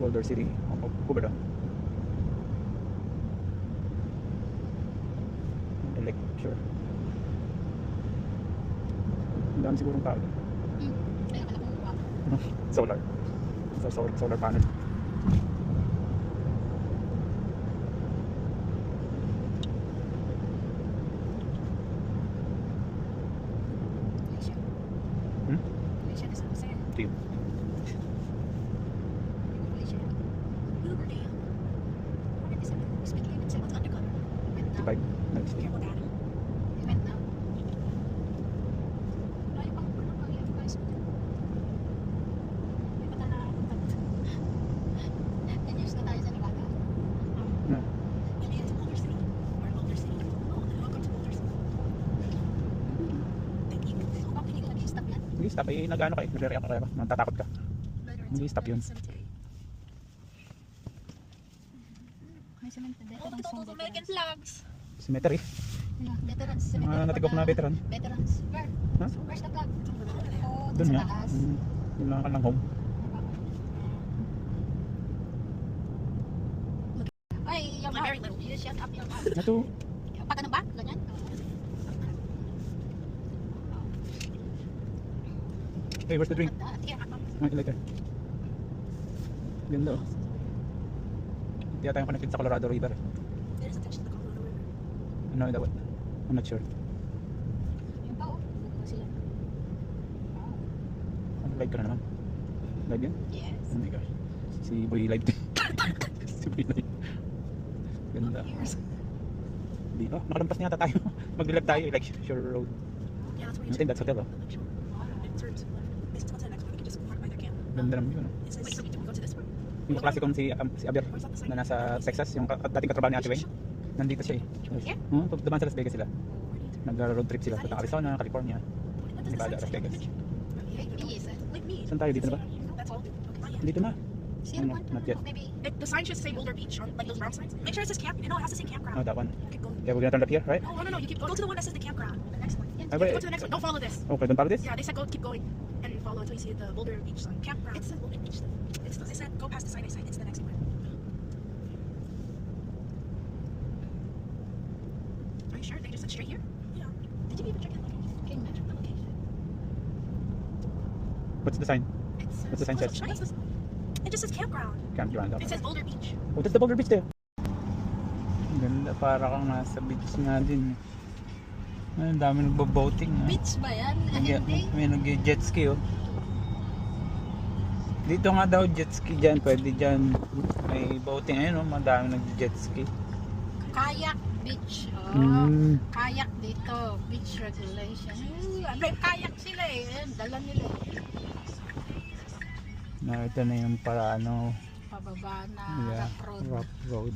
Boulder City. Cuba daw. Lecture. Ang dami sigurong tao. Ay, akala ko wag. Solar. Solar panel. Malaysia. Hmm? Malaysia is also there. Team. Malaysia. Riverdale. 197. Speed limit 7 undercover. Went down. 55. Nice. Careful, Daddy. It went down. Layo pang ano guys. May pata na 10 years na tayo sa Nevada. Yeah. It's Boulder City. Or Boulder City. Oh, welcome to Boulder City. Thank you. So, bakit hindi ka nag-stop yan? Hindi stop. Eh, nag-ano ka eh. Nagre-react ka kaya ba? Natatakot ka. Hindi stop yun. May cement na Oh, look at all those American flags. Cemetery. Veterans. Mga natigok na veteran. Veterans. Where? Huh? Where's the flag? Oh, Doon sa nga. taas. Yung lang ka ng home. Ay, yung Like very little. You shut up your mouth. Ito. Pag ano ba? Ganyan? Hey, where's the drink? Here. Ay, later. Ganda oh. Hindi tayo connected sa Colorado River. There's a touch to the Colorado River. Ano daw? I'm not sure. Yung pa, oh. Ano sila? Live ka na naman. Live yan? Yes. Oh my gosh. Si Boy live din. Si Boy live. Ganda. Di ba? Nakalampas na yata tayo. Mag-live tayo like Shore Road. Yeah, that's where I you think that's hotel oh. It's sort of it's on the next one. We can just park by their camp. Ganda naman yun. It says, wait, so we go to this one? Yung klasikong si Aber na nasa Texas, yung dating katrabaho ni Ate Wayne. Nandito siya eh. Yeah? Dumaan sa Las Vegas sila. Nag-road trip sila. Punta Arizona, California. What does Nevada, the Las sign Vegas. say? Like me, is it? Like me. Saan tayo? Dito na ba? That's all. Okay, Dito na. See Ano? the one? Not yet. Maybe. the sign should say Boulder Beach on like those brown signs. Make sure it says camp. No, it has to say Oh, campground. that one. Okay, go. Yeah, we're gonna turn left here, right? No, you keep go to the one that says the campground. The next one. Ay, Go wait. to the next one. Don't follow this. Okay, don't follow this? Yeah, they said go keep going and follow until you see the Boulder Beach sign. Campground. It says Boulder Beach. They said go past the sign. They said it's the next one. Are you sure they just said straight here? Yeah. Did you even check it? Okay, imagine the location. What's the sign? It says. What's the sign says? What's this? It just says campground. Campground. It says Boulder Beach. Oh, that's the Boulder Beach there. Ganda, para kang nasa beach nga din. Ay, ang dami nagbo-boating. Beach ba yan? Hindi. May nag-jet ski oh. Dito nga daw jet ski dyan, pwede dyan. May boating, ayun oh, madami nag-jet ski. Kayak beach. Oh. Mm. Kayak dito. Beach regulation. May kayak sila eh. Ayan, dala nila eh. Na ito na yung para ano, Pababa na yeah, rough road. rough road.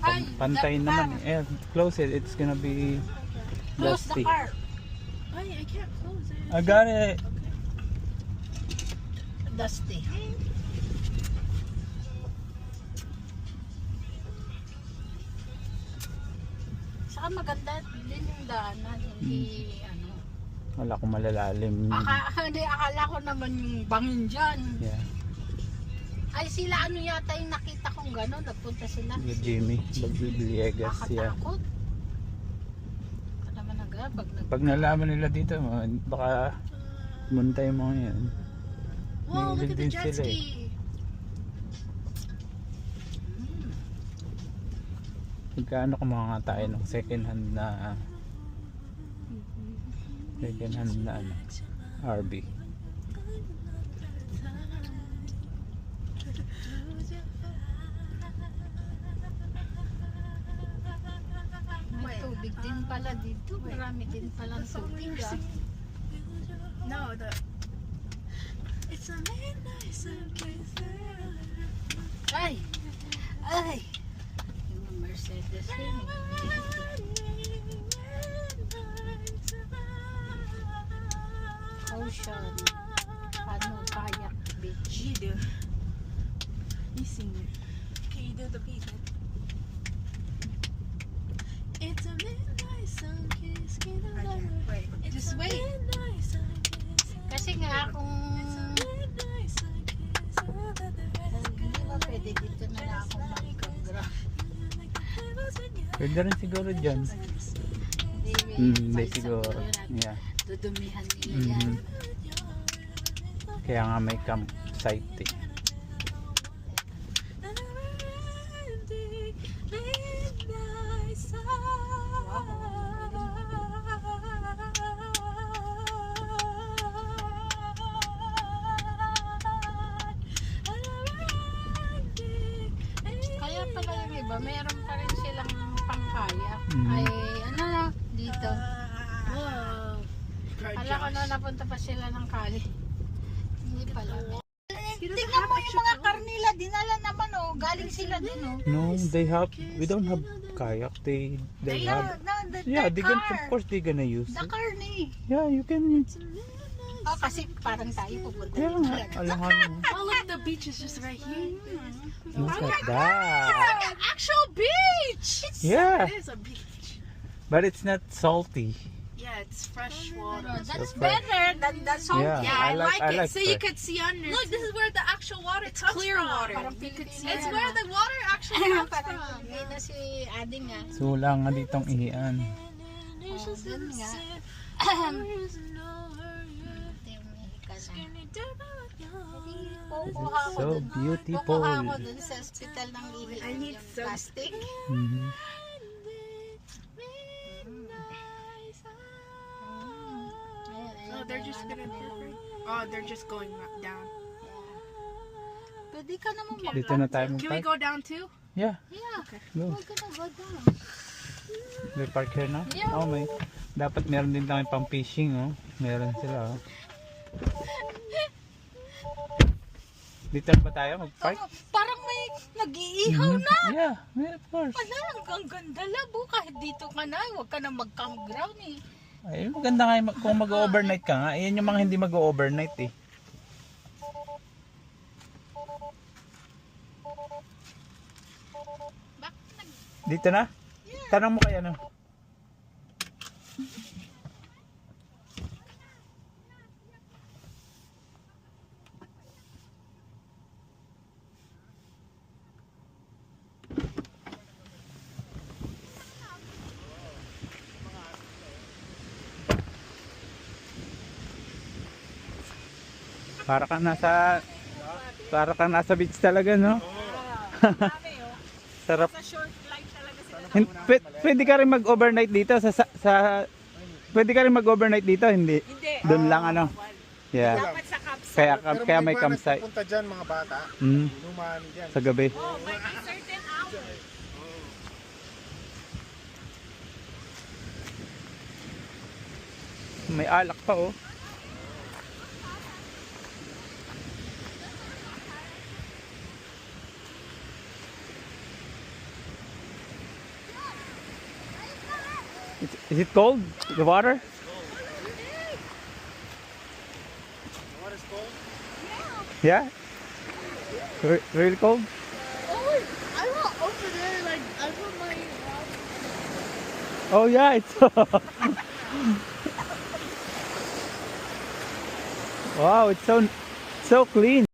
Ay, Pantay that naman car. eh. Close it, it's gonna be Close the dusty. car. I can't close it. I got it. Dusty. Saka maganda din yung daanan. Hindi ano. Wala akong malalalim. Hindi, akala ko naman yung bangin dyan. Yeah. Ay sila ano yata yung nakita kong gano'n. Nagpunta sila. Yung Jimmy, Bagbibiegas, yeah. Nakakatakot. Ito naman Pag nalaman nila dito, baka munta yung mga yan. Whoa, look May at the din jet sila eh. ski. Magkano kumuha nga tayo ng second hand na ano, RV. May tubig din pala dito. Marami din pala tubig. No, it's a midnight sunrise. Ay! Ay! Yung Mercedes yun. Ocean. Ano, kayak beach. You do. You sing it. Can you do the beat? It's a midnight sun kiss. Wait. Just wait. Pwede rin siguro dyan. Hindi siguro. Yeah. Dudumihan nila yan. Kaya nga may campsite eh. Kaya pala yung iba, meron pa rin silang pangkaya. Mhm. Ay, ano na, dito. Wow. Kala ko na napunta pa sila ng kali. Hindi pala. He doesn't Tingnan have mo yung extra mga clothes. karnila, dinala naman oh. Galing sila din oh. No, we don't have kayak. They have. Yeah, they gonna, of course they gonna use The it. car ni. Yeah, you can. Oh, kasi parang tayo pupunta. Yeah, nga, alangan mo. Oh, look, the beach is just right here. Look at that. An actual beach! Yeah, It is a beach. but it's not salty. Yeah, it's fresh water. That's So better than the salt. Yeah. Yeah, I like it. like So you fresh. could see under. Look, this is where the actual water comes clear from. Water. Parang Pilipinas. It's where the water actually comes Parang from. hindi na si Ading ah. So wala nga ditong ihian. Oh, dun nga. Kukuha ako So dun. beautiful. Kukuha ako dun sa hospital ng ihi. I need yung some. plastic. Mhm. Oh, they're just gonna. Oh, they're just going down. Pwede ka naman Dito na tayo Can we mag-park. go down too? Yeah, Yeah. go. We're gonna go down. May park here na? Yeah. Oh, may. Dapat meron din tayo pang fishing, oh. Meron sila, oh. Dito na ba tayo mag-park? Parang may nag-iihaw Mhm. na. Yeah, of course. Wala, ang ganda labo. Kahit dito ka na, huwag ka na mag-campground eh. Ay, maganda nga yung kung mag-overnight ka nga. Ayan yung mga hindi mag-overnight eh. Bakit nag... Dito na? Tanong mo kay ano? Para kang nasa beach talaga, no? Sarap. Pwede ka rin mag-overnight dito pwede ka rin mag-overnight dito, hindi? Doon lang ano. Yeah. Dapat sa campsite. Kaya may campsite. Punta dyan mga bata. Mm, Lumaan dyan. sa gabi. May certain hour. May alak pa oh. Is it cold? The water? What is cold? Yeah? Really cold? I want over there, like, I put my. Oh yeah, it's wow, it's so clean.